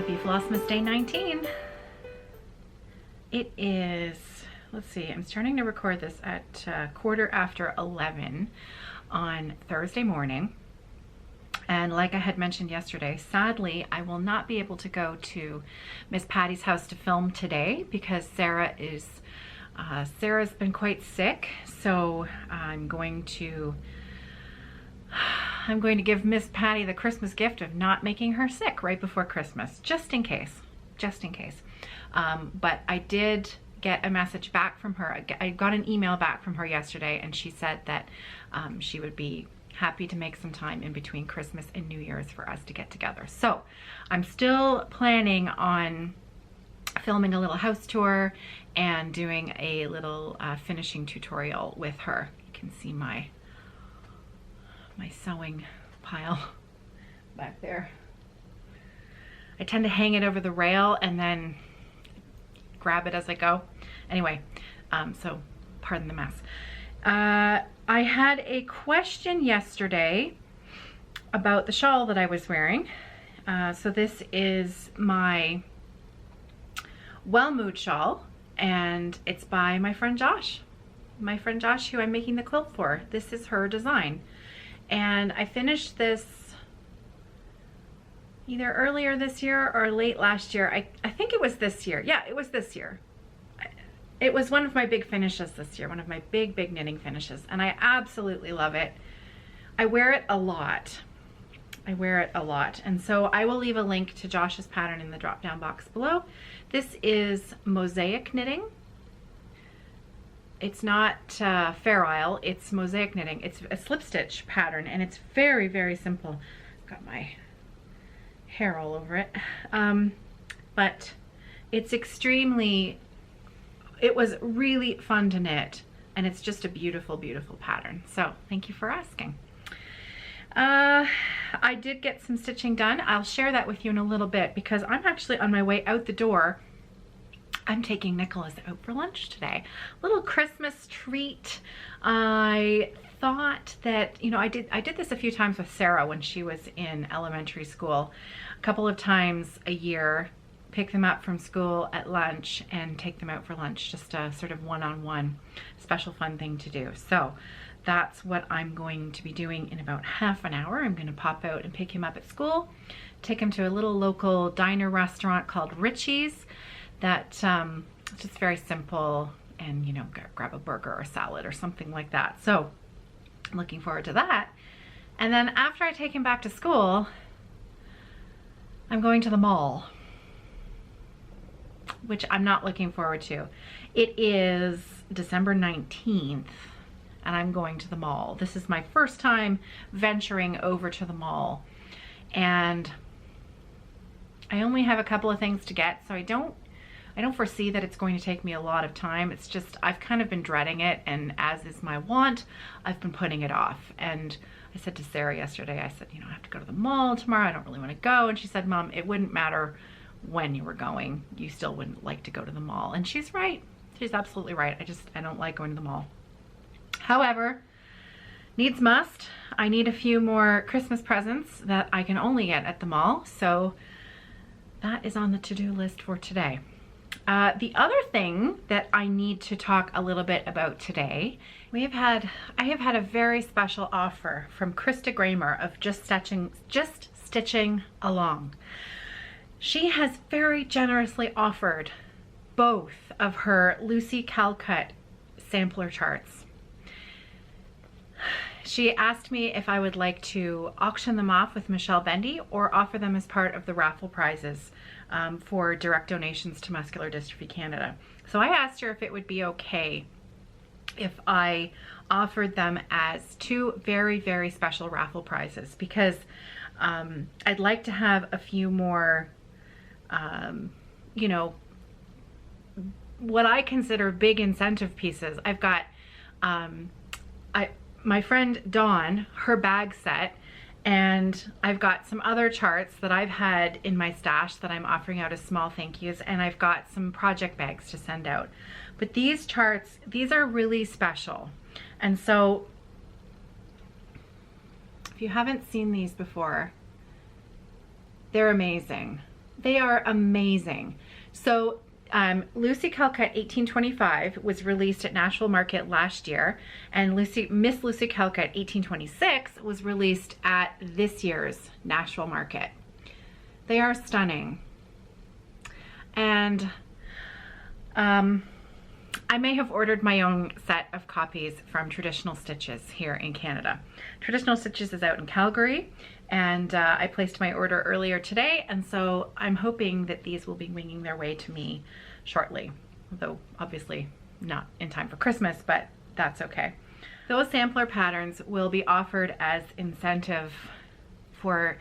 Happy Flossmas Day 19. It is, let's see, I'm starting to record this at 11:15 on Thursday morning. And like I had mentioned yesterday, sadly, I will not be able to go to Miss Patty's house to film today because Sarah's been quite sick. So I'm going to give Miss Patty the Christmas gift of not making her sick right before Christmas, just in case. But I did get a message back from her. I got an email back from her yesterday, and she said that she would be happy to make some time in between Christmas and New Year's for us to get together. So I'm still planning on filming a little house tour and doing a little finishing tutorial with her. You can see my sewing pile back there. I tend to hang it over the rail and then grab it as I go. Anyway, so pardon the mess. I had a question yesterday about the shawl that I was wearing. So this is my Well Mood shawl, and it's by my friend Josh. My friend Josh, who I'm making the quilt for. This is her design. And I finished this either earlier this year or late last year. I think it was this year. Yeah, it was this year. It was one of my big finishes this year, one of my big knitting finishes, and I absolutely love it. I wear it a lot. And so I will leave a link to Josh's pattern in the drop-down box below. This is mosaic knitting. It's not Fair Isle, it's mosaic knitting. It's a slip stitch pattern, and it's very simple. Got my hair all over it. But it's it was really fun to knit, and it's just a beautiful pattern. So thank you for asking. I did get some stitching done. I'll share that with you in a little bit because I'm actually on my way out the door. I'm taking Nicholas out for lunch today. Little Christmas treat. I thought that, you know, I did this a few times with Sarah when she was in elementary school. A couple of times a year, pick them up from school at lunch and take them out for lunch. Just a sort of one-on-one special fun thing to do. So that's what I'm going to be doing in about half an hour. I'm going to pop out and pick him up at school, take him to a little local diner restaurant called Richie's. That it's just very simple, and you know, grab a burger or salad or something like that. So I'm looking forward to that. And then after I take him back to school, I'm going to the mall, which I'm not looking forward to. It is December 19th, and I'm going to the mall. This is my first time venturing over to the mall, and I only have a couple of things to get, so I don't foresee that it's going to take me a lot of time. It's just, I've kind of been dreading it, and as is my want, I've been putting it off. And I said to Sarah yesterday, I said, you know, I have to go to the mall tomorrow. I don't really want to go. And she said, Mom, it wouldn't matter when you were going. You still wouldn't like to go to the mall. And she's right. She's absolutely right. I don't like going to the mall. However, needs must. I need a few more Christmas presents that I can only get at the mall. So that is on the to-do list for today. The other thing that I need to talk a little bit about today, I have had a very special offer from Krista Gramer of Just Stitching Along. She has very generously offered both of her Lucy Calcut sampler charts. She asked me if I would like to auction them off with Michele Bendy or offer them as part of the raffle prizes for direct donations to Muscular Dystrophy Canada. So I asked her if it would be okay if I offered them as two very special raffle prizes, because I'd like to have a few more, you know, what I consider big incentive pieces. I've got my friend Dawn, her bag set, and I've got some other charts that I've had in my stash that I'm offering out as small thank yous, and I've got some project bags to send out. But these charts, these are really special. And so if you haven't seen these before, they're amazing. They are amazing. So Lucy Calcutt 1825 was released at Nashville Market last year, and Miss Lucy Calcutt 1826 was released at this year's Nashville Market. They are stunning. And I may have ordered my own set of copies from Traditional Stitches here in Canada. Traditional Stitches is out in Calgary, and I placed my order earlier today, and so I'm hoping that these will be winging their way to me shortly, though obviously not in time for Christmas, but that's okay. Those sampler patterns will be offered as incentive for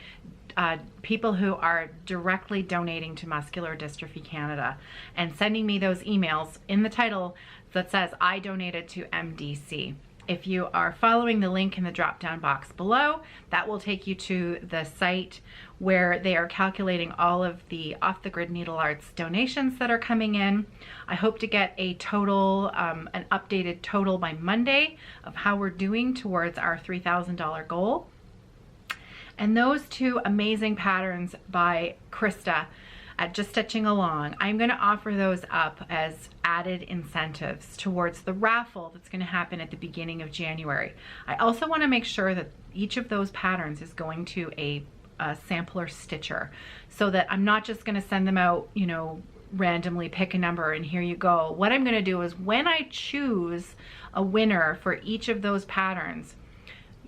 people who are directly donating to Muscular Dystrophy Canada and sending me those emails in the title that says I donated to MDC. If you are following the link in the drop down box below, that will take you to the site where they are calculating all of the off the grid Needlearts donations that are coming in. I hope to get a total, an updated total by Monday of how we're doing towards our $3,000 goal. And those two amazing patterns by Krista at Just Stitching Along, I'm going to offer those up as added incentives towards the raffle that's going to happen at the beginning of January. I also want to make sure that each of those patterns is going to a sampler stitcher, so that I'm not just going to send them out, you know, randomly pick a number and here you go. What I'm going to do is when I choose a winner for each of those patterns,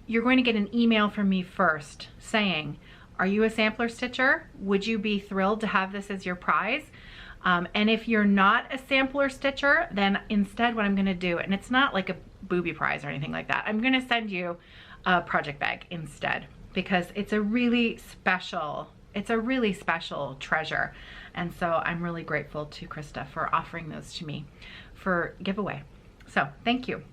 you're going to get an email from me first saying, are you a sampler stitcher? Would you be thrilled to have this as your prize? And if you're not a sampler stitcher, then instead what I'm going to do, and it's not like a booby prize or anything like that, I'm going to send you a project bag instead, because it's a really special treasure. And so I'm really grateful to Krista for offering those to me for giveaway. So thank you.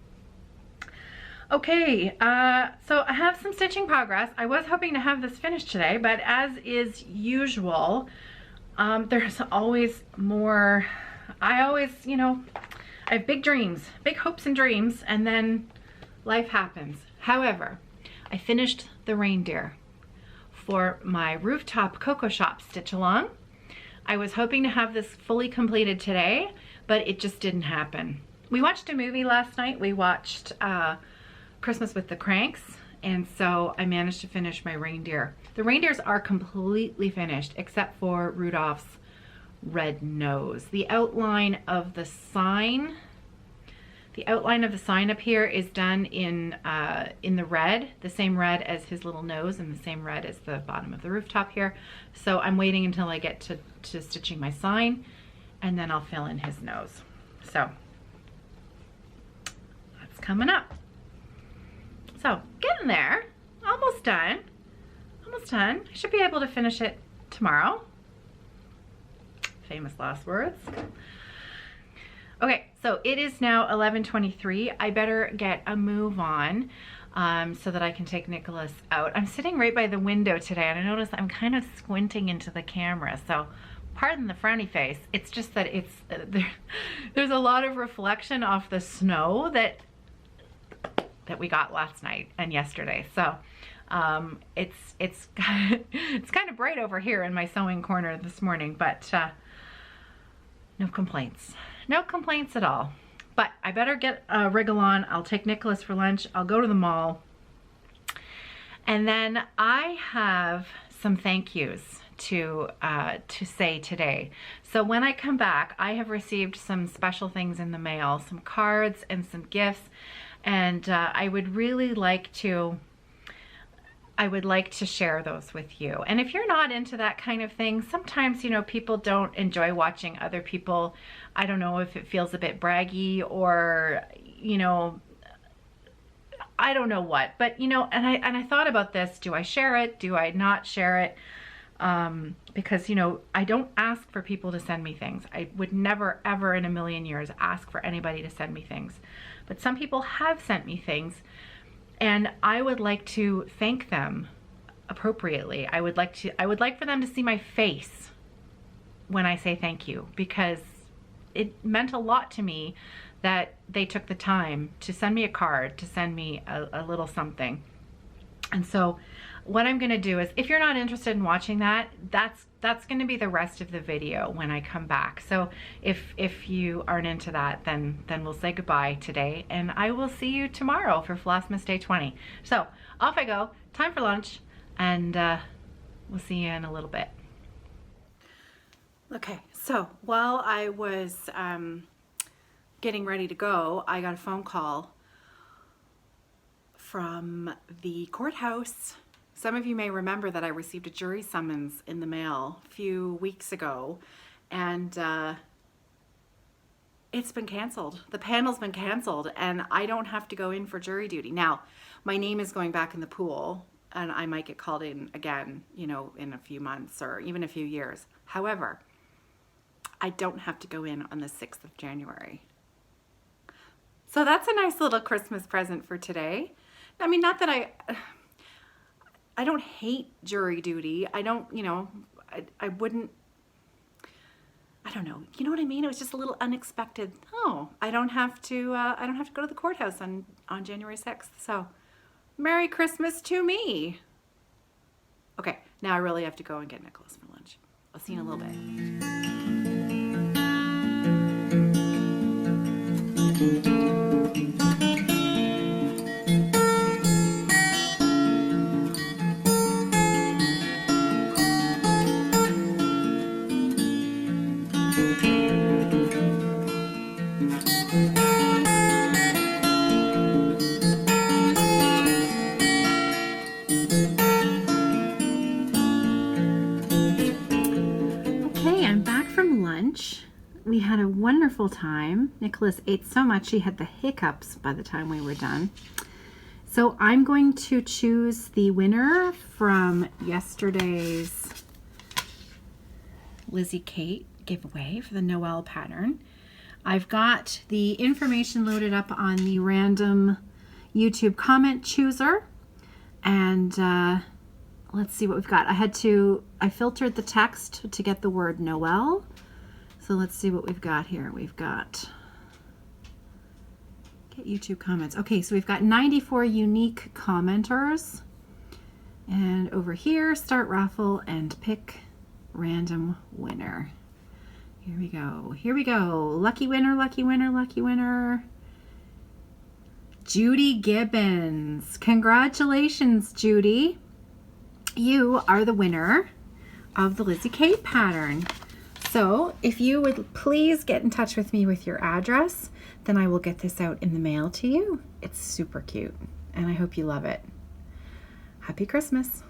Okay, so I have some stitching progress. I was hoping to have this finished today, but as is usual, there's always more. I always, you know, I have big dreams, big hopes and dreams, and then life happens. However, I finished the reindeer for my rooftop Cocoa Shop stitch along. I was hoping to have this fully completed today, but it just didn't happen. We watched a movie last night. We watched Christmas with the Cranks, and so I managed to finish my reindeer. The reindeers are completely finished except for Rudolph's red nose. The outline of the sign up here is done in the red, the same red as his little nose and the same red as the bottom of the rooftop here. So I'm waiting until I get to stitching my sign, and then I'll fill in his nose. So that's coming up. So getting there, almost done, almost done. I should be able to finish it tomorrow. Famous last words. Okay, so it is now 11:23. I better get a move on so that I can take Nicholas out. I'm sitting right by the window today, and I notice I'm kind of squinting into the camera, so pardon the frowny face. It's just that it's there's a lot of reflection off the snow that we got last night and yesterday. So it's kind of bright over here in my sewing corner this morning, but no complaints. No complaints at all. But I better get a wriggle on. I'll take Nicholas for lunch. I'll go to the mall. And then I have some thank yous to say today. So when I come back, I have received some special things in the mail, some cards and some gifts. And I would really like to share those with you. And if you're not into that kind of thing, sometimes, you know, people don't enjoy watching other people. I don't know if it feels a bit braggy or, you know, I don't know what, but, you know, and I thought about this. Do I share it? Do I not share it? Because, you know, I don't ask for people to send me things. I would never, ever in a million years ask for anybody to send me things. But some people have sent me things, and I would like to thank them appropriately. I would like for them to see my face when I say thank you, because it meant a lot to me that they took the time to send me a card, to send me a little something. And so what I'm gonna do is, if you're not interested in watching that, that's gonna be the rest of the video when I come back. So if you aren't into that, then we'll say goodbye today, and I will see you tomorrow for Flossmas Day 20. So off I go, time for lunch, and we'll see you in a little bit. Okay, so while I was getting ready to go, I got a phone call from the courthouse. Some of you may remember that I received a jury summons in the mail a few weeks ago, and it's been canceled. The panel's been canceled, and I don't have to go in for jury duty. Now, my name is going back in the pool, and I might get called in again, you know, in a few months or even a few years. However, I don't have to go in on the 6th of January. So that's a nice little Christmas present for today. I mean, not that I don't hate jury duty. I don't, you know, I wouldn't, I don't know. You know what I mean? It was just a little unexpected. Oh, I don't have to go to the courthouse on January 6th. So Merry Christmas to me. Okay, now I really have to go and get Nicholas for lunch. I'll see you in a little bit. We had a wonderful time. Nicholas ate so much he had the hiccups by the time we were done. So I'm going to choose the winner from yesterday's Lizzie Kate giveaway for the Noel pattern. I've got the information loaded up on the random YouTube comment chooser, and let's see what we've got. I filtered the text to get the word Noel. So let's see what we've got here. We've got, get YouTube comments. Okay, so we've got 94 unique commenters. And over here, start raffle and pick random winner. Here we go. Here we go. Lucky winner, lucky winner, lucky winner. Judy Gibbons. Congratulations, Judy. You are the winner of the Lizzie Kate pattern. So if you would please get in touch with me with your address, then I will get this out in the mail to you. It's super cute, and I hope you love it. Happy Christmas.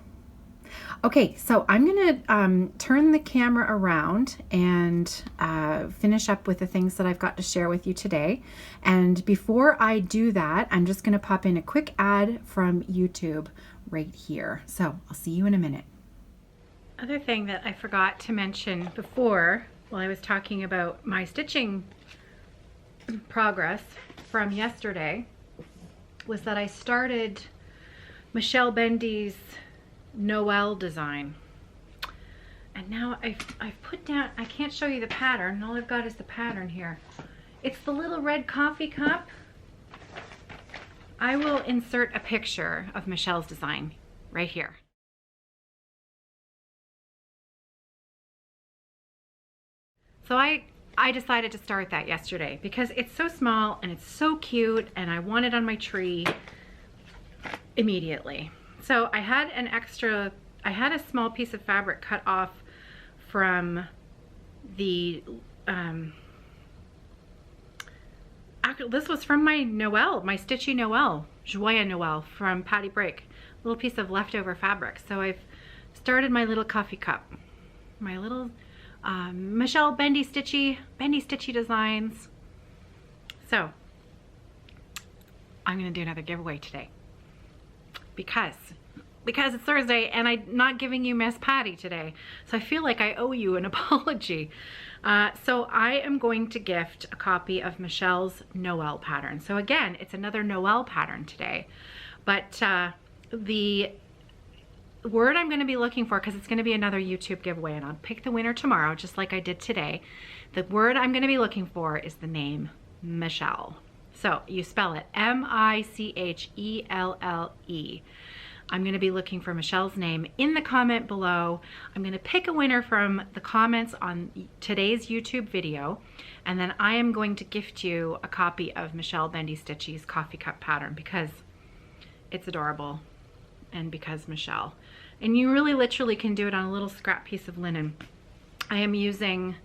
Okay, so I'm gonna turn the camera around and finish up with the things that I've got to share with you today. And before I do that, I'm just gonna pop in a quick ad from YouTube right here. So I'll see you in a minute. Other thing that I forgot to mention before, while I was talking about my stitching progress from yesterday, was that I started Michele Bendy's Noel design. And now I've put down, I can't show you the pattern, all I've got is the pattern here. It's the little red coffee cup. I will insert a picture of Michele's design right here. So I decided to start that yesterday because it's so small and it's so cute, and I want it on my tree immediately. So I had a small piece of fabric cut off from the, this was from my Noel, my Stitchy Noel, Joyeux Noel from Patty Break, a little piece of leftover fabric. So I've started my little coffee cup, my little Michele Bendy Stitchy designs. So I'm gonna do another giveaway today because it's Thursday and I'm not giving you Miss Patty today, so I feel like I owe you an apology. So I am going to gift a copy of Michele's Noel pattern. So again, it's another Noel pattern today, but the word I'm going to be looking for, because it's going to be another YouTube giveaway and I'll pick the winner tomorrow just like I did today. The word I'm going to be looking for is the name Michele. So you spell it M-I-C-H-E-L-L-E. I'm going to be looking for Michele's name in the comment below. I'm going to pick a winner from the comments on today's YouTube video, and then I am going to gift you a copy of Michele Bendy Stitches coffee cup pattern because it's adorable and because Michele. And you really literally can do it on a little scrap piece of linen. I am using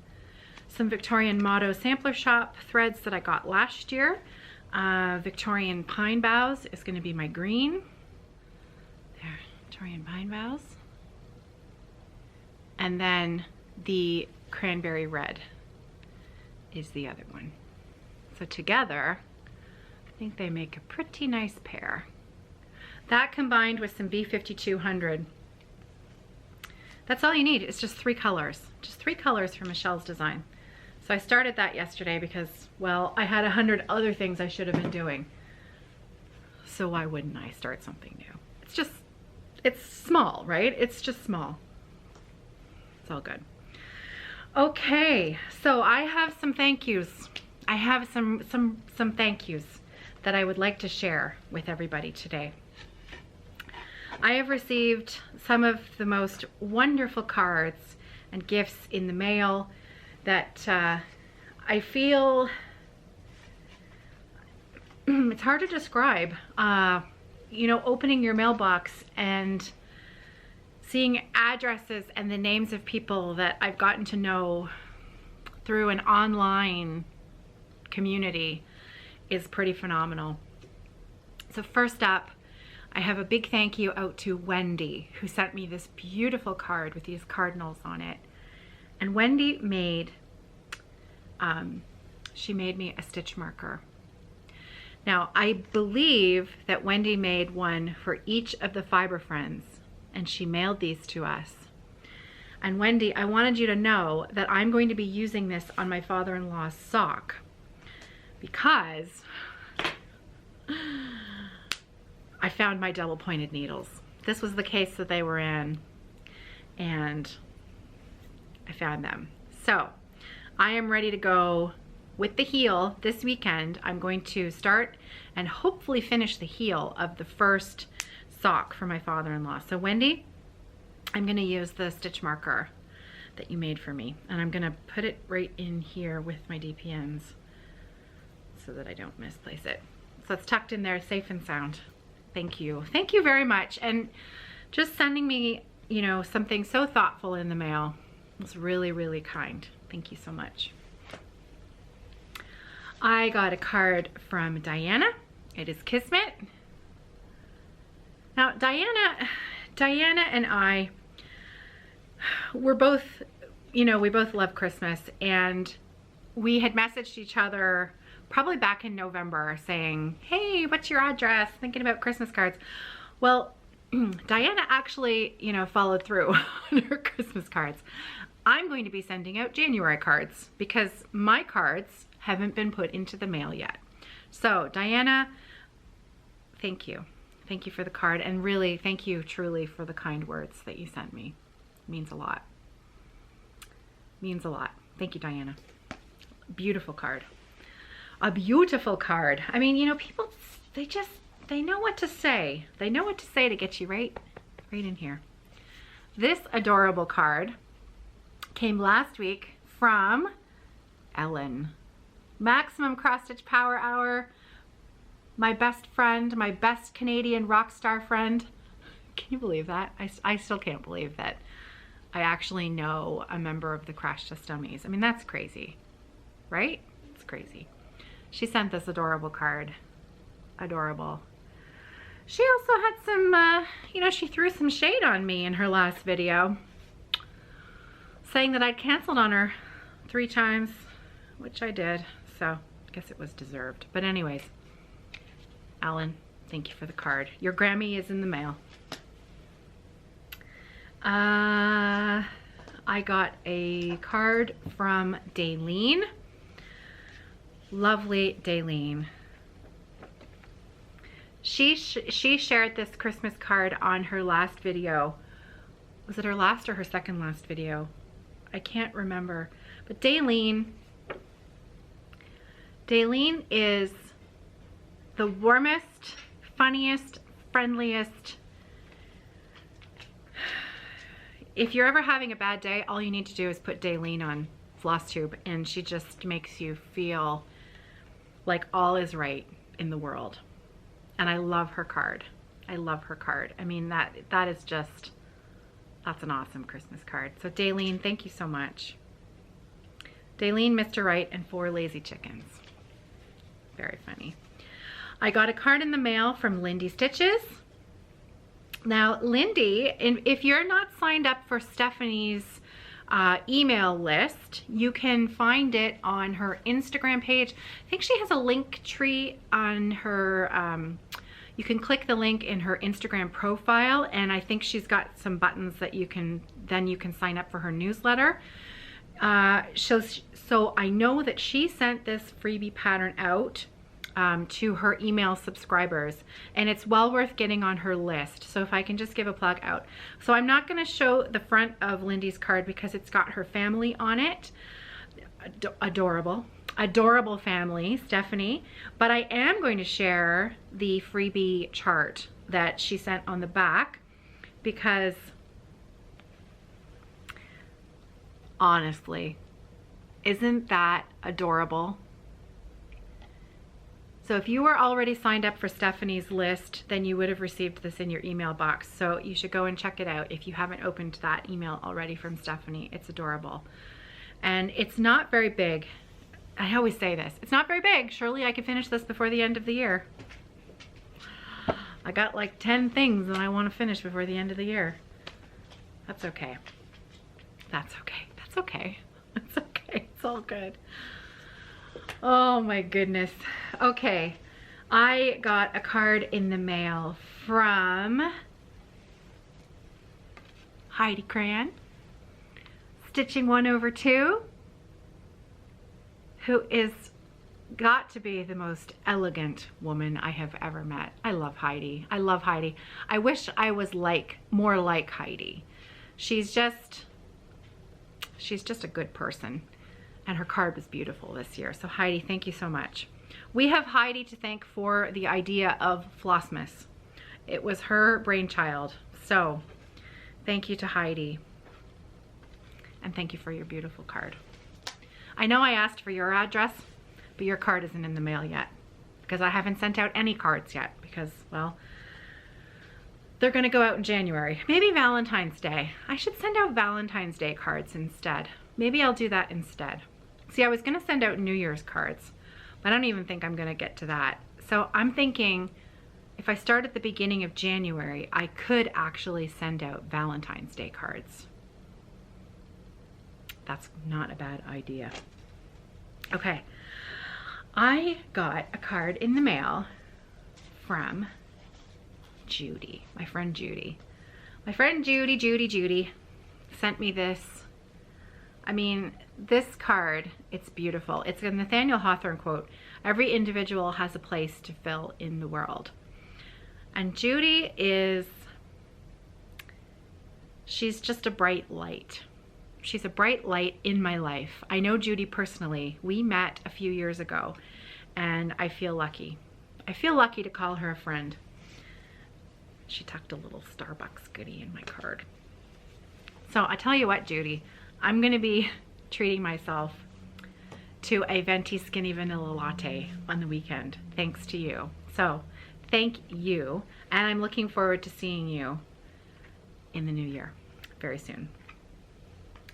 some Victorian Motto Sampler Shop threads that I got last year. Victorian Pine Boughs is going to be my green. There, Victorian Pine Boughs. And then the Cranberry Red is the other one. So together, I think they make a pretty nice pair. That combined with some B5200. That's all you need. It's just 3 colors. Just 3 colors for Michele's design. So I started that yesterday because, well, I had 100 other things I should have been doing. So why wouldn't I start something new? It's small, right? It's just small. It's all good. Okay, so I have some thank yous. I have some thank yous that I would like to share with everybody today. I have received some of the most wonderful cards and gifts in the mail that I feel it's hard to describe. You know, opening your mailbox and seeing addresses and the names of people that I've gotten to know through an online community is pretty phenomenal. So first up, I have a big thank you out to Wendy, who sent me this beautiful card with these cardinals on it. And Wendy made, she made me a stitch marker. Now, I believe that Wendy made one for each of the Fiber Friends, and she mailed these to us. And Wendy, I wanted you to know that I'm going to be using this on my father-in-law's sock because I found my double-pointed needles. This was the case that they were in, and I found them. So I am ready to go with the heel this weekend. I'm going to start and hopefully finish the heel of the first sock for my father-in-law. So Wendy, I'm going to use the stitch marker that you made for me, and I'm going to put it right in here with my DPNs so that I don't misplace it. So it's tucked in there safe and sound. Thank you. Thank you very much. And just sending me, you know, something so thoughtful in the mail was really, really kind. Thank you so much. I got a card from Diana. It is Kismet. Now, Diana and I, we're both, you know, we both love Christmas, and we had messaged each other probably back in November saying, hey, what's your address? Thinking about Christmas cards. Well, Diana actually, you know, followed through on her Christmas cards. I'm going to be sending out January cards because my cards haven't been put into the mail yet. So Diana, thank you. Thank you for the card, and really thank you truly for the kind words that you sent me. It means a lot. Means a lot. Thank you, Diana. Beautiful card. A beautiful card. I mean, you know, people, they know what to say. They know what to say to get you right in here. This adorable card came last week from Ellen. Maximum Cross Stitch Power Hour. My best friend, my best Canadian rock star friend. Can you believe that? I still can't believe that I actually know a member of the Crash Test Dummies. I mean, that's crazy, right? It's crazy. She sent this adorable card. Adorable. She also had some, you know, she threw some shade on me in her last video, saying that I'd canceled on her 3 times, which I did. So I guess it was deserved. But anyways, Alan, thank you for the card. Your Grammy is in the mail. I got a card from Dalene. Lovely Dalene. She shared this Christmas card on her last video. Was it her last or her second last video? I can't remember. But Dalene is the warmest, funniest, friendliest, if you're ever having a bad day, all you need to do is put Dalene on floss tube, and she just makes you feel like all is right in the world. And I love her card. I love her card. I mean, that is just, that's an awesome Christmas card. So Dalene, thank you so much. Dalene, Mr. Right, and 4 lazy chickens. Very funny. I got a card in the mail from Lindy Stitches. Now, Lindy, if you're not signed up for Stephanie's email list, you can find it on her Instagram page. I think she has a link tree on her, you can click the link in her Instagram profile, and I think she's got some buttons that you can sign up for her newsletter. So I know that she sent this freebie pattern out to her email subscribers, and it's well worth getting on her list. So if I can just give a plug out. So I'm not going to show the front of Lindy's card because it's got her family on it. Adorable family, Stephanie. But I am going to share the freebie chart that she sent on the back, because honestly, isn't that adorable? So if you were already signed up for Stephanie's list, then you would have received this in your email box. So you should go and check it out if you haven't opened that email already from Stephanie. It's adorable. And it's not very big. I always say this. It's not very big. Surely I could finish this before the end of the year. I got like 10 things that I want to finish before the end of the year. That's okay. That's okay. That's okay. It's okay. It's all good. Oh my goodness. Okay, I got a card in the mail from Heidi Crayonstitching 1/2, who is got to be the most elegant woman I have ever met. I love Heidi. I love Heidi. I wish I was more like Heidi. She's just a good person. And her card was beautiful this year. So Heidi, thank you so much. We have Heidi to thank for the idea of Flossmas. It was her brainchild. So thank you to Heidi. And thank you for your beautiful card. I know I asked for your address, but your card isn't in the mail yet, because I haven't sent out any cards yet, because, well, they're gonna go out in January. Maybe Valentine's Day. I should send out Valentine's Day cards instead. Maybe I'll do that instead. See, I was gonna send out New Year's cards, but I don't even think I'm gonna get to that. So I'm thinking if I start at the beginning of January, I could actually send out Valentine's Day cards. That's not a bad idea. Okay, I got a card in the mail from Judy, my friend Judy. My friend Judy sent me this. I mean, this card, it's beautiful. It's a Nathaniel Hawthorne quote. Every individual has a place to fill in the world. And Judy she's just a bright light. She's a bright light in my life. I know Judy personally. We met a few years ago, and I feel lucky. I feel lucky to call her a friend. She tucked a little Starbucks goodie in my card. So I tell you what, Judy, I'm gonna be treating myself to a venti skinny vanilla latte on the weekend, thanks to you. So thank you, and I'm looking forward to seeing you in the new year very soon.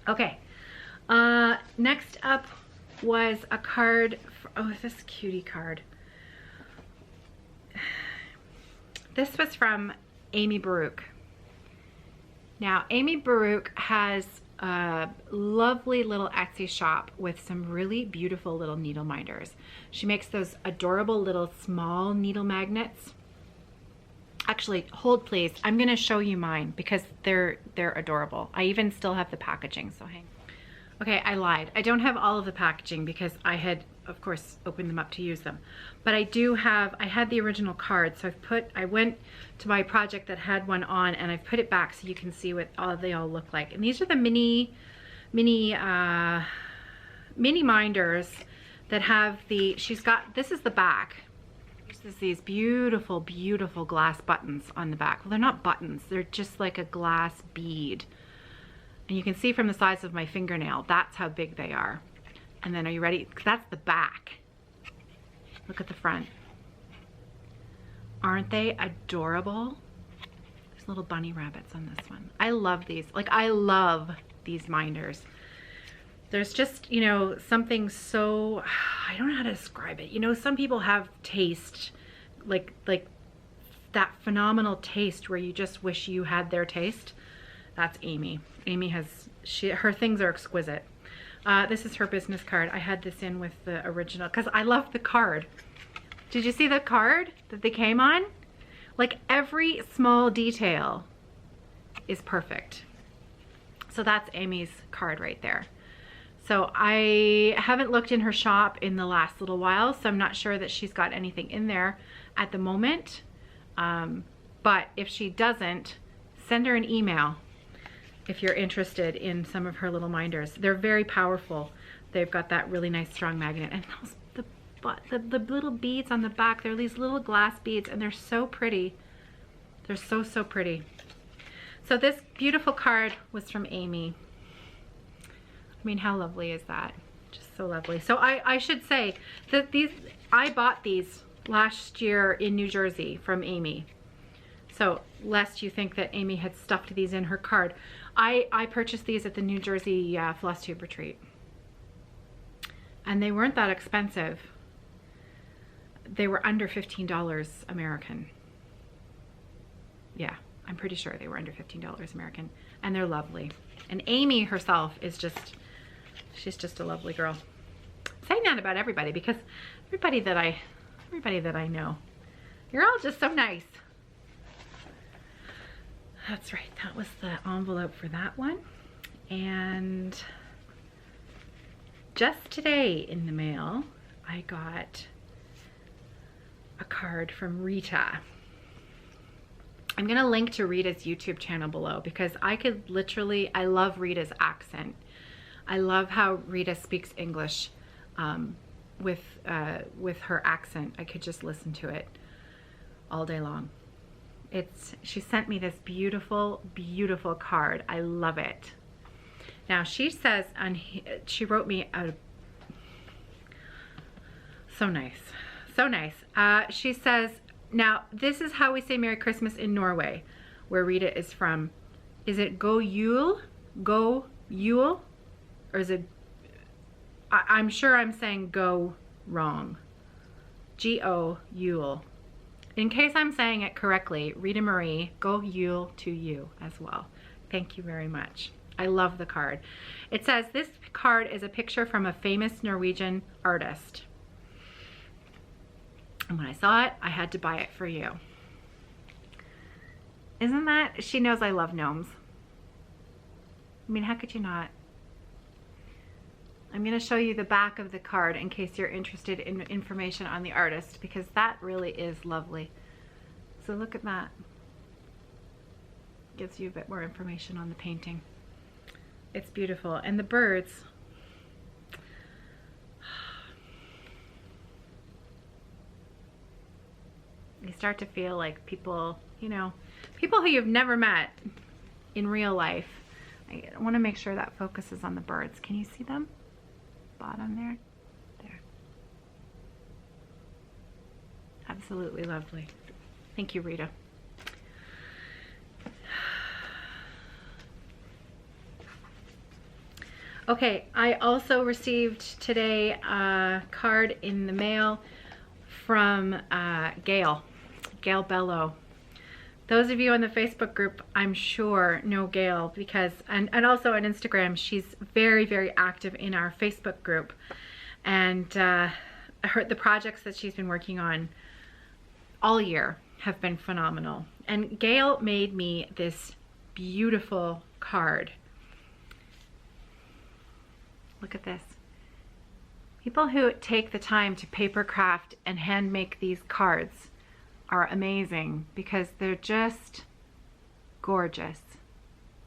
Okay, next up was a card, oh, this cutie card. This was from Amy Baruch. Now, Amy Baruch has a lovely little Etsy shop with some really beautiful little needle minders. She makes those adorable little small needle magnets. Actually, hold please. I'm gonna show you mine because they're adorable. I even still have the packaging, so hang. Okay, I lied. I don't have all of the packaging because I had, of course, opened them up to use them. But I do have, I had the original card, so I went to my project that had one on, and I've put it back so you can see what they all look like. And these are the mini minders that have the, this is the back. There's these beautiful, beautiful glass buttons on the back. Well, they're not buttons, they're just like a glass bead. And you can see from the size of my fingernail, that's how big they are. And then are you ready? That's the back. Look at the front. Aren't they adorable? There's little bunny rabbits on this one. I love these. Like, I love these minders. There's just, you know, something so, I don't know how to describe it. You know, some people have taste, like that phenomenal taste where you just wish you had their taste. That's Amy. Amy has, her things are exquisite. This is her business card. I had this in with the original because I love the card. Did you see the card that they came on? Like, every small detail is perfect. So that's Amy's card right there. So I haven't looked in her shop in the last little while, so I'm not sure that she's got anything in there at the moment. But if she doesn't, send her an email if you're interested in some of her little minders. They're very powerful. They've got that really nice strong magnet, and those, the little beads on the back, they're these little glass beads, and they're so pretty. They're so, so pretty. So this beautiful card was from Amy. I mean, how lovely is that? Just so lovely. So I should say that I bought these last year in New Jersey from Amy. So lest you think that Amy had stuffed these in her card, I purchased these at the New Jersey Floss Tube Retreat. And they weren't that expensive. They were under $15 American. Yeah, I'm pretty sure they were under $15 American. And they're lovely. And Amy herself is just, she's just a lovely girl. I'm saying that about everybody because everybody that I know, you're all just so nice. That's right, that was the envelope for that one. And just today in the mail, I got a card from Rita. I'm gonna link to Rita's YouTube channel below because I love Rita's accent. I love how Rita speaks English with her accent. I could just listen to it all day long. She sent me this beautiful, beautiful card. I love it. Now she says, she wrote me a, so nice, so nice. She says, now this is how we say Merry Christmas in Norway, where Rita is from. Is it go jul? Go jul? Or is it, I'm sure I'm saying go wrong. G-O jul. In case I'm saying it correctly, Rita Marie, go jul to you as well. Thank you very much. I love the card. It says, this card is a picture from a famous Norwegian artist. And when I saw it, I had to buy it for you. Isn't that, she knows I love gnomes. I mean, how could you not? I'm going to show you the back of the card in case you're interested in information on the artist, because that really is lovely. So look at that. Gives you a bit more information on the painting. It's beautiful. And the birds. You start to feel like people, you know, people who you've never met in real life. I want to make sure that focuses on the birds. Can you see them? Bottom there. There. Absolutely lovely. Thank you, Rita. Okay, I also received today a card in the mail from Gail Bello. Those of you on the Facebook group, I'm sure, know Gail because, and also on Instagram, she's very, very active in our Facebook group. And the projects that she's been working on all year have been phenomenal. And Gail made me this beautiful card. Look at this. People who take the time to paper craft and hand make these cards are amazing because they're just gorgeous.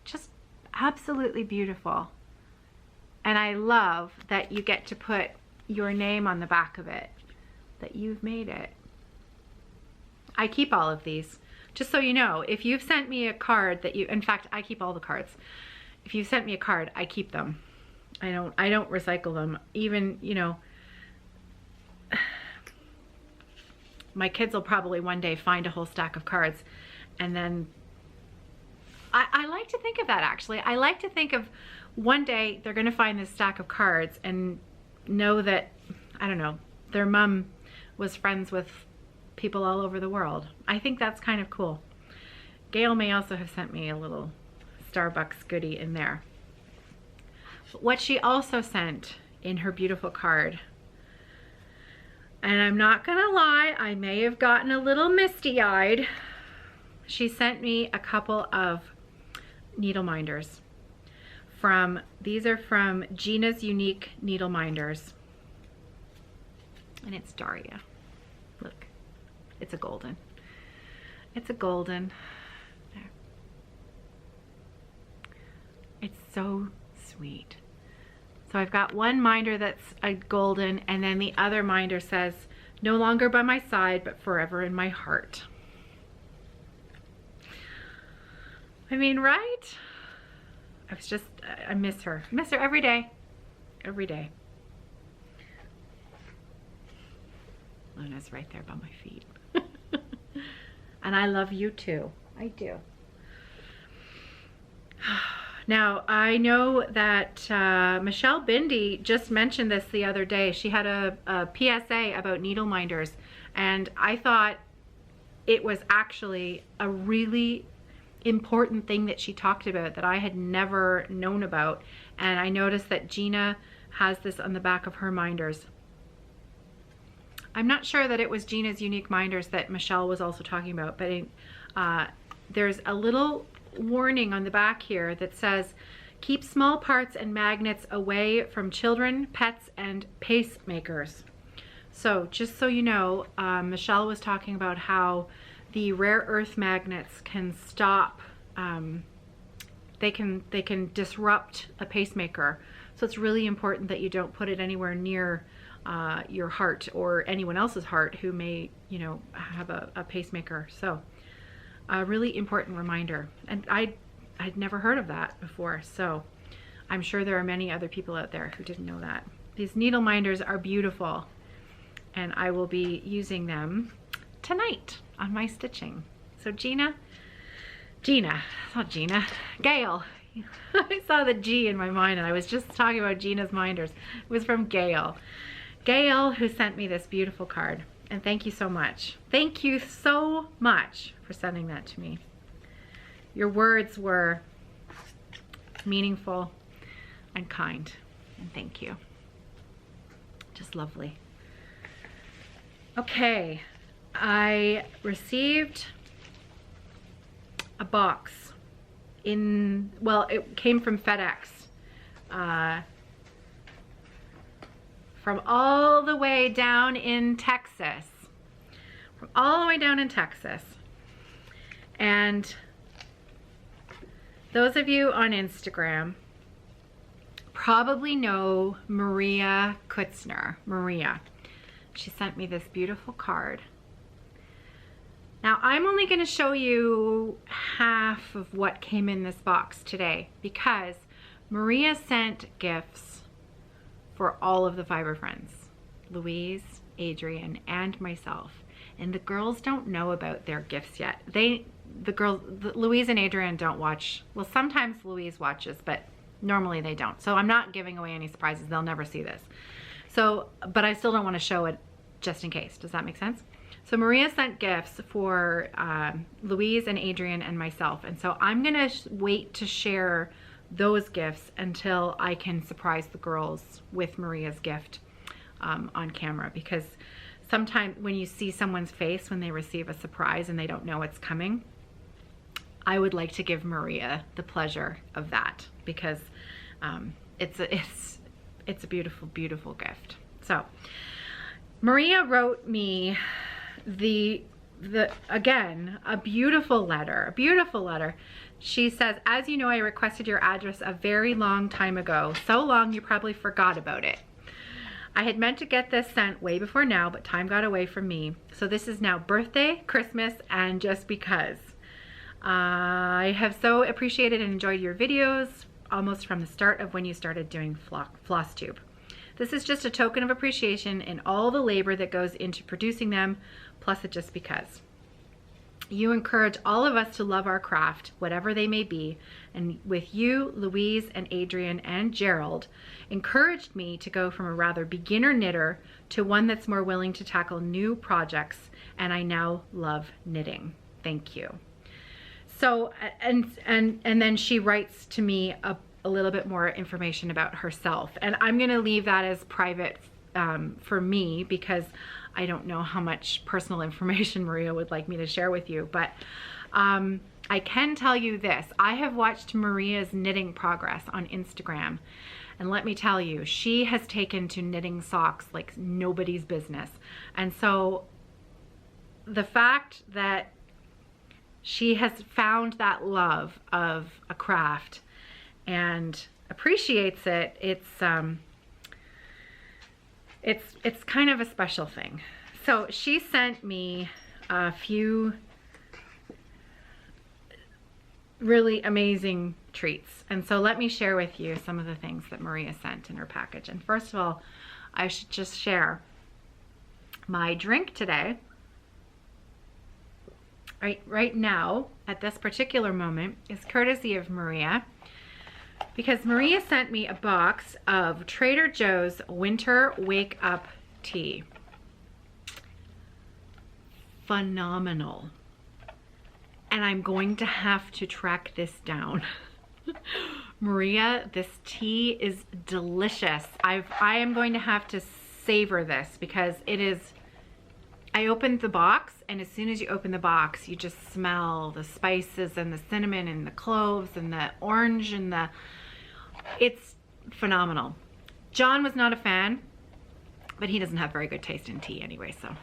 Just absolutely beautiful. And I love that you get to put your name on the back of it, that you've made it. I keep all of these. Just so you know, if you've sent me a card that you, in fact, I keep all the cards. if you sent me a card, I keep them. I don't recycle them. Even, you know, my kids will probably one day find a whole stack of cards, and then I like to think of that, actually. I like to think of one day they're gonna find this stack of cards and know that, I don't know, their mom was friends with people all over the world. I think that's kind of cool. Gail may also have sent me a little Starbucks goodie in there. But what she also sent in her beautiful card, and I'm not gonna lie, I may have gotten a little misty-eyed. She sent me a couple of needle minders. These are from Gina's Unique Needle Minders. And it's Daria. Look, it's a golden. It's a golden. There. It's so sweet. So I've got one minder that's a golden, and then the other minder says, "No longer by my side, but forever in my heart." I mean, right? I miss her. I miss her every day. Every day. Luna's right there by my feet. And I love you too. I do. Now, I know that Michele Bendy just mentioned this the other day. She had a PSA about needle minders, and I thought it was actually a really important thing that she talked about that I had never known about. And I noticed that Gina has this on the back of her minders. I'm not sure that it was Gina's Unique Minders that Michele was also talking about, but there's a little warning on the back here that says, "Keep small parts and magnets away from children, pets, and pacemakers." So just so you know, Michele was talking about how the rare earth magnets can stop, they can disrupt a pacemaker. So it's really important that you don't put it anywhere near your heart or anyone else's heart who may, you know, have a pacemaker. So a really important reminder. And I'd never heard of that before. So I'm sure there are many other people out there who didn't know that. These needle minders are beautiful, and I will be using them tonight on my stitching. So Gail, I saw the G in my mind, and I was just talking about Gina's minders. It was from Gail, who sent me this beautiful card. And thank you so much. Thank you so much for sending that to me. Your words were meaningful and kind, and thank you. Just lovely. Okay, I received a box well, it came from FedEx, from all the way down in Texas. And those of you on Instagram probably know Maria Kutzner. Maria. She sent me this beautiful card. Now, I'm only going to show you half of what came in this box today because Maria sent gifts for all of the Fiber Friends, Louise, Adrian, and myself. And the girls don't know about their gifts yet. Louise and Adrian don't watch. Well, sometimes Louise watches, but normally they don't. So I'm not giving away any surprises. They'll never see this. So, but I still don't want to show it just in case. Does that make sense? So Maria sent gifts for Louise and Adrian and myself. And so I'm going to wait to share those gifts until I can surprise the girls with Maria's gift on camera, because sometimes when you see someone's face when they receive a surprise and they don't know it's coming, I would like to give Maria the pleasure of that, because it's a beautiful, beautiful gift. So Maria wrote me again, a beautiful letter. She says, "As you know, I requested your address a very long time ago. So long you probably forgot about it. I had meant to get this sent way before now, but time got away from me. So this is now birthday, Christmas, and just because. I have so appreciated and enjoyed your videos almost from the start of when you started doing floss tube. This is just a token of appreciation in all the labor that goes into producing them, plus it just because. You encourage all of us to love our craft, whatever they may be, and with you, Louise and Adrian and Gerald, encouraged me to go from a rather beginner knitter to one that's more willing to tackle new projects, and I now love knitting. Thank you. So, and then she writes to me a little bit more information about herself, and I'm going to leave that as private for me, because I don't know how much personal information Maria would like me to share with you, but I can tell you this. I have watched Maria's knitting progress on Instagram, and let me tell you, she has taken to knitting socks like nobody's business. And so the fact that she has found that love of a craft and appreciates it, it's kind of a special thing. So she sent me a few really amazing treats. And so let me share with you some of the things that Maria sent in her package. And first of all, I should just share my drink today. Right now, at this particular moment, is courtesy of Maria, because Maria sent me a box of Trader Joe's Winter Wake Up Tea. Phenomenal. And I'm going to have to track this down. Maria, this tea is delicious. I am going to have to savor this, because it is, I opened the box, and as soon as you open the box, you just smell the spices and the cinnamon and the cloves and the orange and it's phenomenal. John was not a fan, but he doesn't have very good taste in tea anyway, so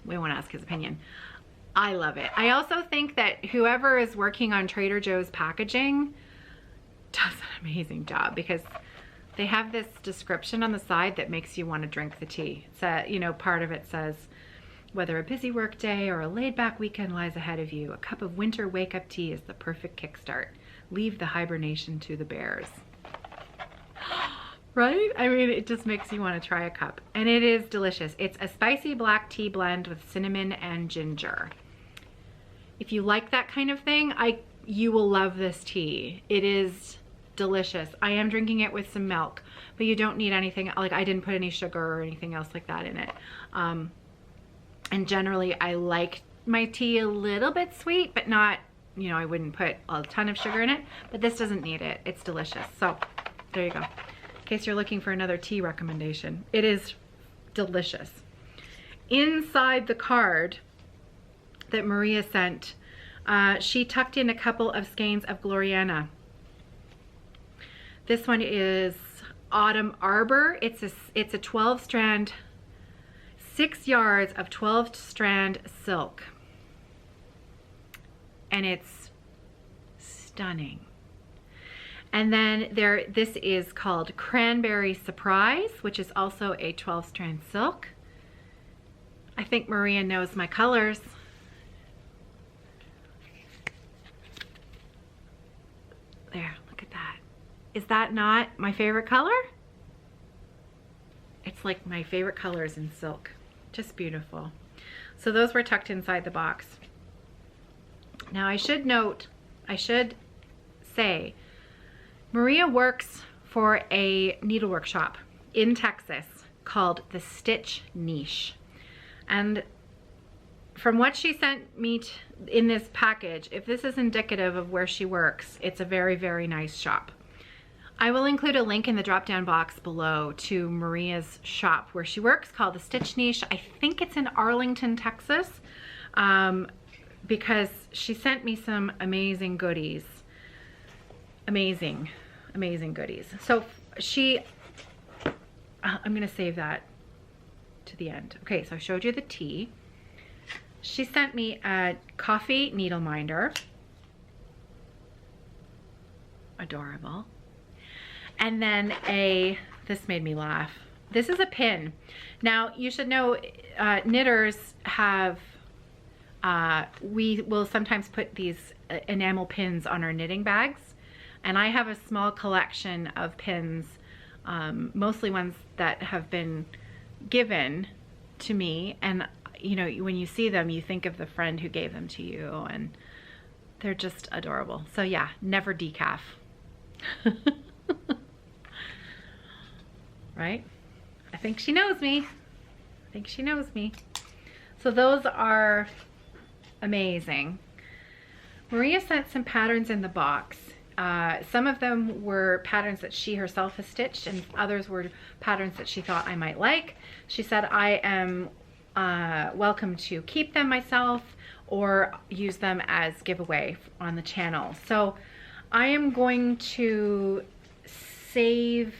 we won't ask his opinion. I love it. I also think that whoever is working on Trader Joe's packaging does an amazing job, because they have this description on the side that makes you want to drink the tea. It's you know, part of it says, whether a busy work day or a laid-back weekend lies ahead of you, a cup of winter wake-up tea is the perfect kickstart. Leave the hibernation to the bears. Right? I mean, it just makes you want to try a cup. And it is delicious. It's a spicy black tea blend with cinnamon and ginger. If you like that kind of thing, you will love this tea. It is delicious. I am drinking it with some milk, but you don't need anything. Like, I didn't put any sugar or anything else like that in it. And generally, I like my tea a little bit sweet, but not, you know, I wouldn't put a ton of sugar in it, but this doesn't need it. It's delicious. So there you go. In case you're looking for another tea recommendation, it is delicious. Inside the card that Maria sent, she tucked in a couple of skeins of Gloriana. This one is Autumn Arbor. It's a 12 strand, 6 yards of 12 strand silk, and it's stunning. And then this is called Cranberry Surprise, which is also a 12 strand silk. I think Maria knows my colors. There, look at that. Is that not my favorite color? It's like my favorite colors in silk. Just beautiful. So those were tucked inside the box. Now I should say, Maria works for a needlework shop in Texas called The Stitch Niche. And from what she sent me in this package, if this is indicative of where she works, it's a very, very nice shop. I will include a link in the drop-down box below to Maria's shop where she works, called The Stitch Niche. I think it's in Arlington, Texas, because she sent me some amazing goodies. Amazing, amazing goodies. So I'm gonna save that to the end. Okay, so I showed you the tea. She sent me a coffee needle minder. Adorable. And then this made me laugh. This is a pin. Now, you should know, knitters have, we will sometimes put these enamel pins on our knitting bags. And I have a small collection of pins, mostly ones that have been given to me. And you know, when you see them, you think of the friend who gave them to you, and they're just adorable. So yeah, never decaf. Right? I think she knows me. I think she knows me. So those are amazing. Maria sent some patterns in the box. Some of them were patterns that she herself has stitched, and others were patterns that she thought I might like. She said I am welcome to keep them myself or use them as giveaway on the channel. So I am going to save...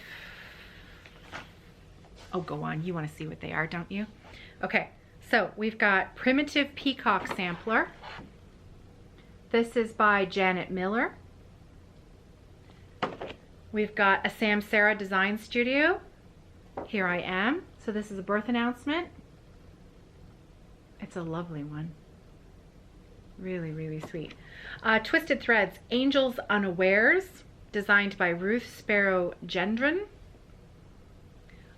Oh, go on. You want to see what they are, don't you? Okay, so we've got Primitive Peacock Sampler. This is by Janet Miller. We've got a Sam Sarah Design Studio. Here I Am. So this is a birth announcement. It's a lovely one. Really, really sweet. Twisted Threads, Angels Unawares, designed by Ruth Sparrow Gendron.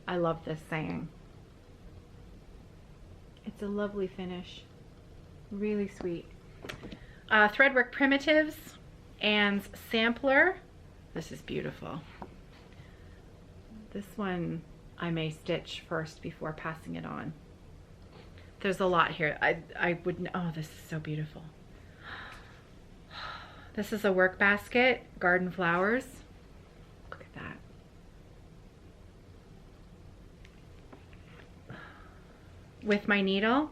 I love this saying. It's a lovely finish. Really sweet. Threadwork Primitives and Sampler. This is beautiful. This one I may stitch first before passing it on. There's a lot here. I wouldn't, oh, this is so beautiful. This is a work basket, garden flowers. Look at that. With my needle.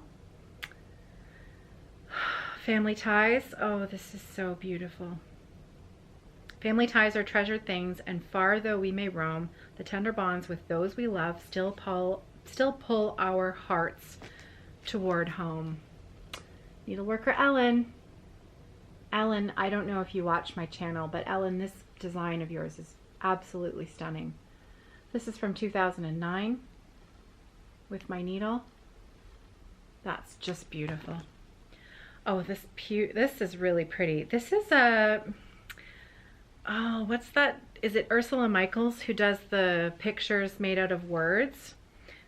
Family ties. Oh, this is so beautiful. Family ties are treasured things, and far though we may roam, the tender bonds with those we love still pull our hearts toward home. Needleworker Ellen. Ellen, I don't know if you watch my channel, but Ellen, this design of yours is absolutely stunning. This is from 2009 with my needle. That's just beautiful. Oh, this is really pretty. This is a, oh, what's that? Is it Ursula Michaels who does the pictures made out of words?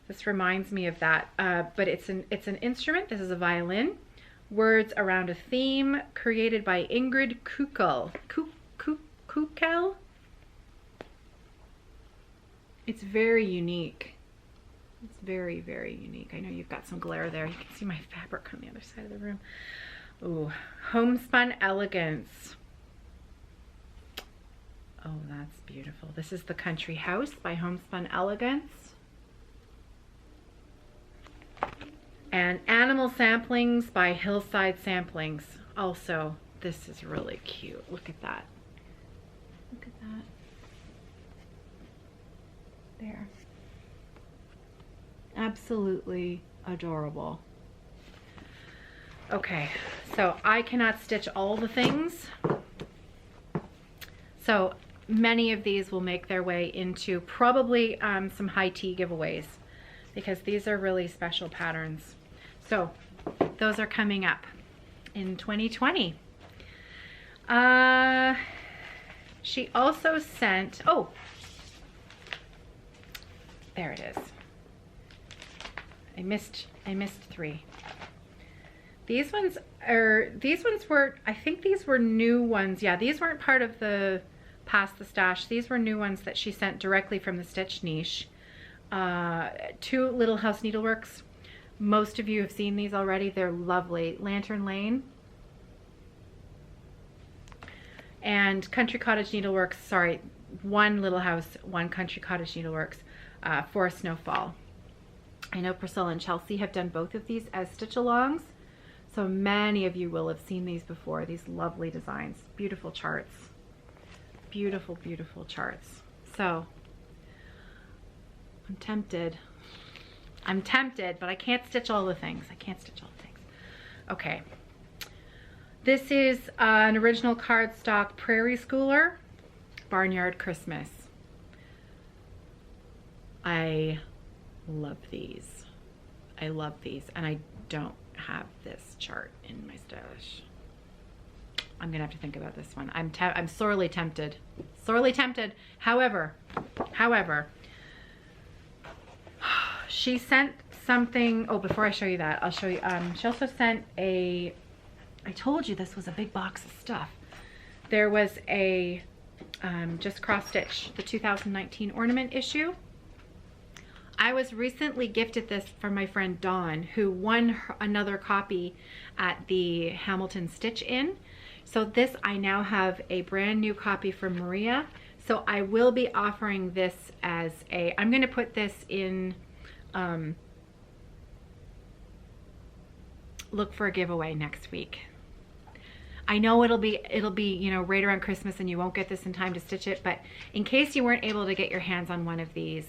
This reminds me of that, but it's an instrument. This is a violin. Words around a theme, created by Ingrid Kukel. Kukel? It's very unique. It's very, very unique. I know you've got some glare there. You can see my fabric on the other side of the room. Ooh, Homespun Elegance. Oh, that's beautiful. This is The Country House by Homespun Elegance. And Animal Samplings by Hillside Samplings. Also, this is really cute. Look at that. Look at that. There. Absolutely adorable. Okay, so I cannot stitch all the things. So many of these will make their way into probably some high tea giveaways, because these are really special patterns. So those are coming up in 2020. She also sent, oh, there it is. I missed 3. These ones were, I think these were new ones. Yeah, these weren't part of the Past the Stash. These were new ones that she sent directly from the Stitch Niche. 2 Little House Needleworks. Most of you have seen these already. They're lovely. Lantern Lane. And Country Cottage Needleworks, sorry, 1 Little House, 1 Country Cottage Needleworks for Snowfall. I know Priscilla and Chelsea have done both of these as stitch-alongs, so many of you will have seen these before. These lovely designs, beautiful charts, beautiful, beautiful charts. So I'm tempted, but I can't stitch all the things. Okay, this is an original cardstock Prairie Schooler Barnyard Christmas. I love these. I love these, and I don't have this chart in my stylish. I'm gonna have to think about this one. I'm sorely tempted. Sorely tempted. However, she sent something. Oh, before I show you that, I'll show you. She also sent a, I told you this was a big box of stuff. There was a just cross stitch, the 2019 ornament issue. I was recently gifted this from my friend Dawn, who won another copy at the Hamilton Stitch In. So this, I now have a brand new copy from Maria. So I will be offering this as a, I'm gonna put this in, look for a giveaway next week. I know it'll be, you know, right around Christmas and you won't get this in time to stitch it, but in case you weren't able to get your hands on one of these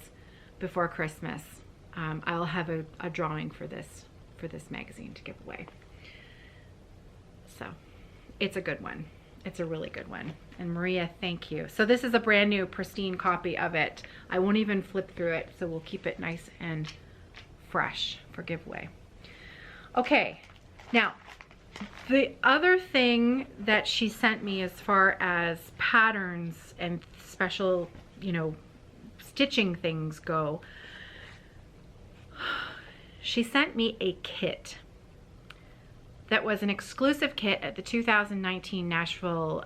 before Christmas, I'll have a drawing for this magazine to give away. So it's a good one. It's a really good one. And Maria, thank you. So this is a brand new pristine copy of it. I won't even flip through it, so we'll keep it nice and fresh for giveaway. Okay, now the other thing that she sent me as far as patterns and special, you know, stitching things go, she sent me a kit that was an exclusive kit at the 2019 Nashville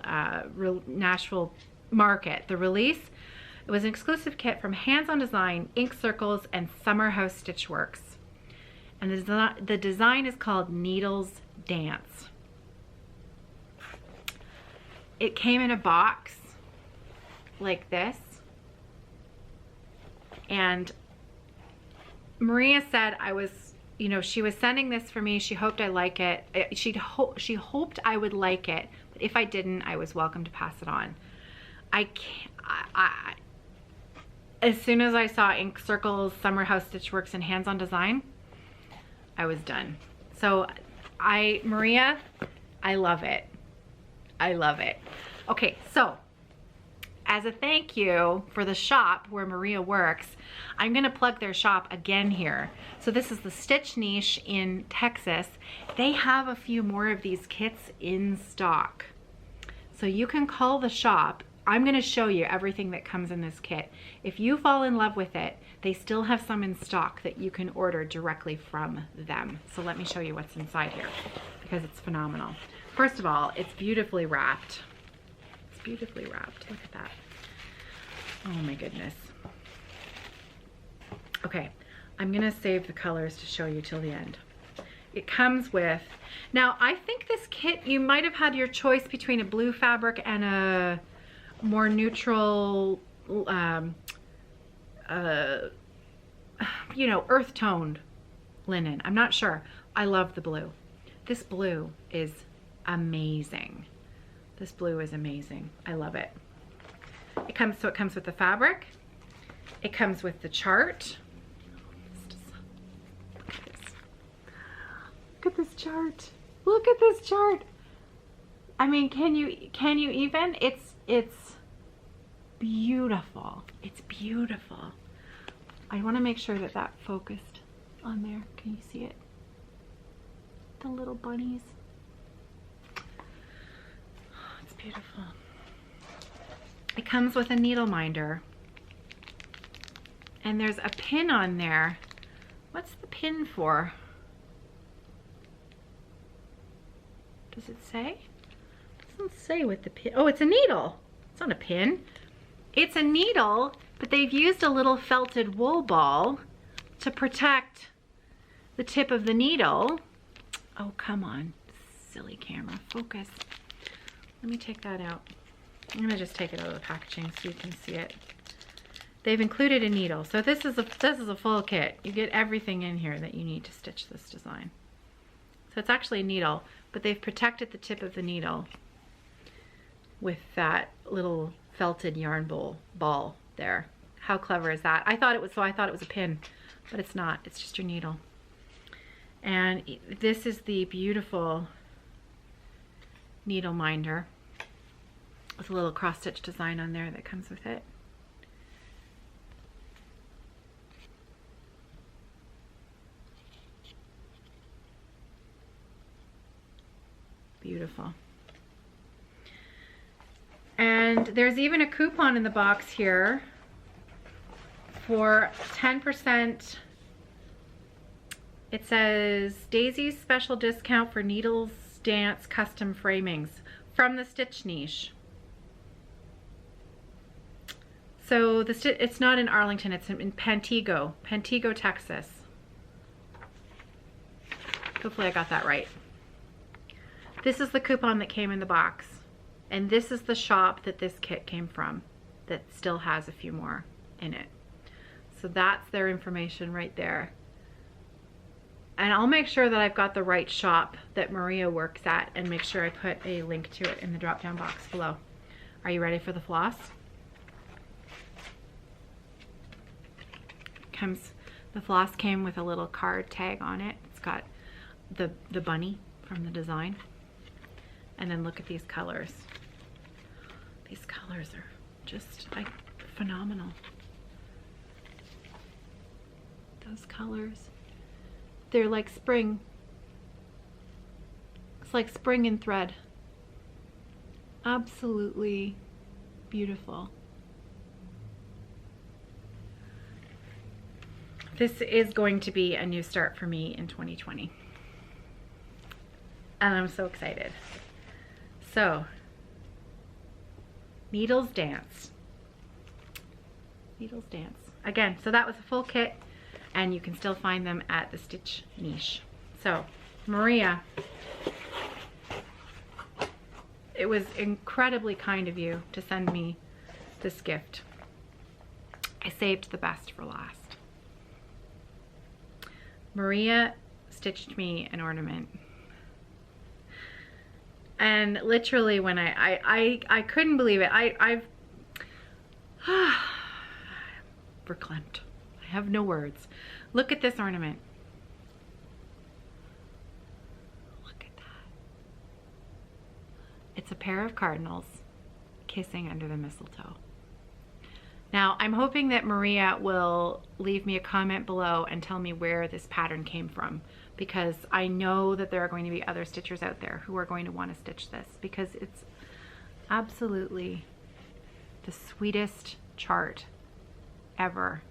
market, the release. It was an exclusive kit from Hands On Design, Ink Circles, and Summer House Stitch Works. And the design is called Needles Dance. It came in a box like this. And Maria said I was, you know, she was sending this for me. She hoped I like it. She hoped I would like it. But if I didn't, I was welcome to pass it on. As soon as I saw Ink Circles, Summer House Stitch Works, and Hands On Design, I was done. So Maria, I love it. I love it. Okay, so as a thank you for the shop where Maria works, I'm gonna plug their shop again here. So this is the Stitch Niche in Texas. They have a few more of these kits in stock. So you can call the shop. I'm gonna show you everything that comes in this kit. If you fall in love with it, they still have some in stock that you can order directly from them. So let me show you what's inside here because it's phenomenal. First of all, it's beautifully wrapped. It's beautifully wrapped, look at that. Oh my goodness. Okay, I'm gonna save the colors to show you till the end. It comes with, now I think this kit, you might have had your choice between a blue fabric and a more neutral, you know, earth toned linen. I'm not sure. I love the blue. This blue is amazing. This blue is amazing. I love it. It comes with the fabric. It comes with the chart. Look at this chart. Look at this chart. I mean, can you even? It's beautiful. It's beautiful. I want to make sure that that focused on there. Can you see it? The little bunnies. Oh, it's beautiful. It comes with a needle minder. And there's a pin on there. What's the pin for? Does it say? It doesn't say what the pin, oh, it's a needle. It's not a pin. It's a needle, but they've used a little felted wool ball to protect the tip of the needle. Oh, come on, silly camera, focus. Let me take that out. I'm gonna just take it out of the packaging so you can see it. They've included a needle. So this is a full kit. You get everything in here that you need to stitch this design. So it's actually a needle, but they've protected the tip of the needle with that little felted yarn ball there. How clever is that? I thought it was a pin, but it's not. It's just your needle. And this is the beautiful needle minder with a little cross stitch design on there that comes with it. Beautiful. And there's even a coupon in the box here for 10%. It says Daisy's special discount for Needles Dance custom framings from the Stitch Niche. So it's not in Arlington, it's in Pantego, Texas. Hopefully I got that right. This is the coupon that came in the box. And this is the shop that this kit came from that still has a few more in it. So that's their information right there. And I'll make sure that I've got the right shop that Maria works at and make sure I put a link to it in the drop-down box below. Are you ready for the floss? The floss came with a little card tag on it. It's got the bunny from the design. And then look at these colors. These colors are just like phenomenal. Those colors. They're like spring. It's like spring in thread. Absolutely beautiful. This is going to be a new start for me in 2020. And I'm so excited. So, Needles Dance. Needles Dance. Again, so that was a full kit, and you can still find them at the Stitch Niche. So, Maria, it was incredibly kind of you to send me this gift. I saved the best for last. Maria stitched me an ornament. And literally when I couldn't believe it. I've verklempt. I have no words. Look at this ornament. Look at that. It's a pair of cardinals kissing under the mistletoe. Now, I'm hoping that Maria will leave me a comment below and tell me where this pattern came from, because I know that there are going to be other stitchers out there who are going to want to stitch this, because it's absolutely the sweetest chart ever.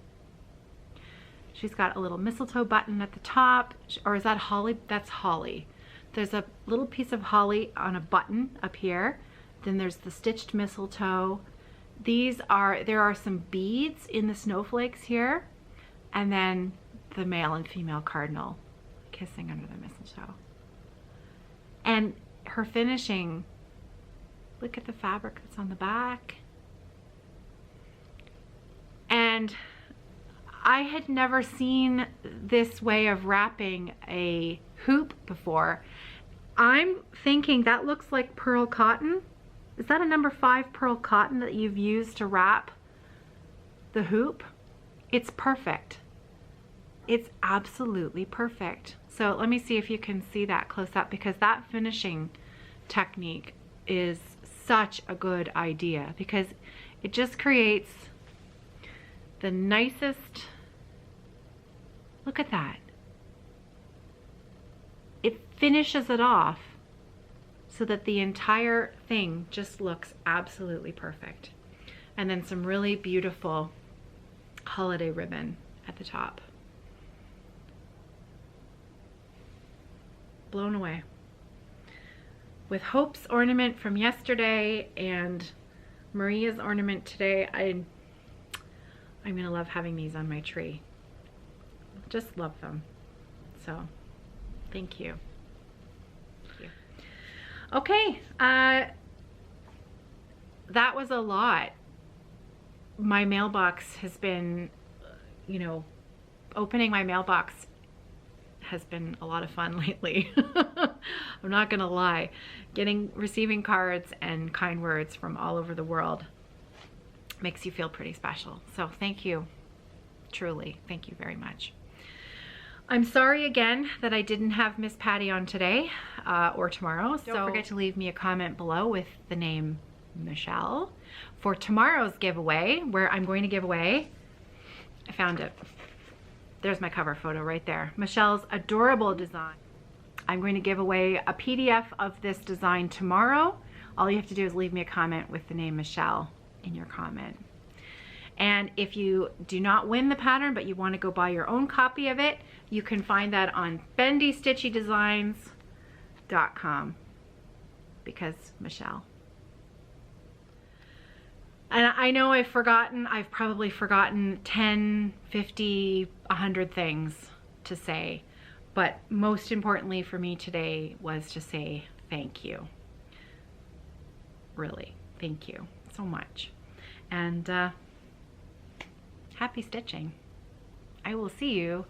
She's got a little mistletoe button at the top, or is that holly? That's holly. There's a little piece of holly on a button up here. Then there's the stitched mistletoe. There are some beads in the snowflakes here, and then the male and female cardinal kissing under the mistletoe. And her finishing, look at the fabric that's on the back. And I had never seen this way of wrapping a hoop before. I'm thinking that looks like pearl cotton. Is that a number 5 pearl cotton that you've used to wrap the hoop? It's perfect. It's absolutely perfect. So let me see if you can see that close up, because that finishing technique is such a good idea, because it just creates the nicest, look at that. It finishes it off so that the entire thing just looks absolutely perfect. And then some really beautiful holiday ribbon at the top. Blown away. With Hope's ornament from yesterday and Maria's ornament today, I'm gonna love having these on my tree. Just love them. So, thank you. Okay, that was a lot. My mailbox has been, you know, opening my mailbox has been a lot of fun lately. I'm not gonna lie. Receiving cards and kind words from all over the world makes you feel pretty special. So thank you, truly, thank you very much. I'm sorry again that I didn't have Miss Patty on today or tomorrow. Don't forget to leave me a comment below with the name Michele for tomorrow's giveaway, where I'm going to give away, I found it. There's my cover photo right there. Michele's adorable design. I'm going to give away a PDF of this design tomorrow. all you have to do is leave me a comment with the name Michele in your comment. And if you do not win the pattern, but you want to go buy your own copy of it, you can find that on bendystitchydesigns.com, because Michele. And I know I've probably forgotten 10, 50, 100 things to say, but most importantly for me today was to say thank you. Really, thank you so much. And happy stitching. I will see you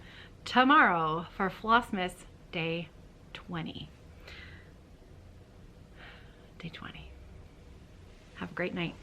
tomorrow for Flossmas Day 20. Day 20. Have a great night.